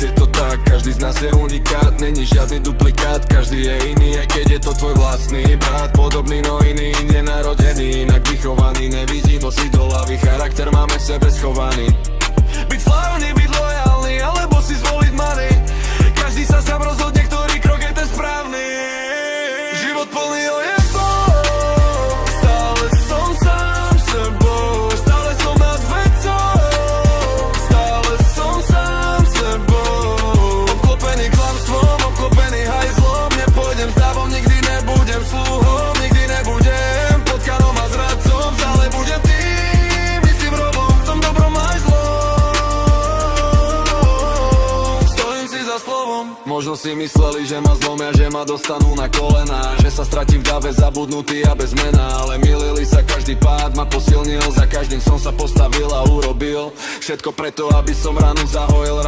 je to tak, každý z nás je unikát, není žiadny duplikát, každý je iný, aj keď je to tvoj vlastný brat. Podobný, no iný, inde narodený, inak vychovaný, nevidí nosiť do hlavy, charakter máme v sebe schovaný. Byť slávny, byť lojálny, alebo si zvoliť money, každý sa sám rozhodne, ktorý krok je ten správny. Život plný ojebov, stále som sám sebou, stále som nad vecou, stále som sám sebou. Obklopený klamstvom, obklopený hajzlom, nepôjdem s dávom, nikdy nebudem sluhom, nikdy nebudem potkanom a zradcom, stále budem tým istým robom, v tom dobrom aj zlom. Stojím si za slovom. Možno si mysleli, že ma zlomia, že ma dostanú na kolená, že sa stratím v dave, zabudnutý a bez mena, ale milili sa, každý pád ma posilnil, za každým som sa postavil a urobil všetko preto, aby som ranu zahojil.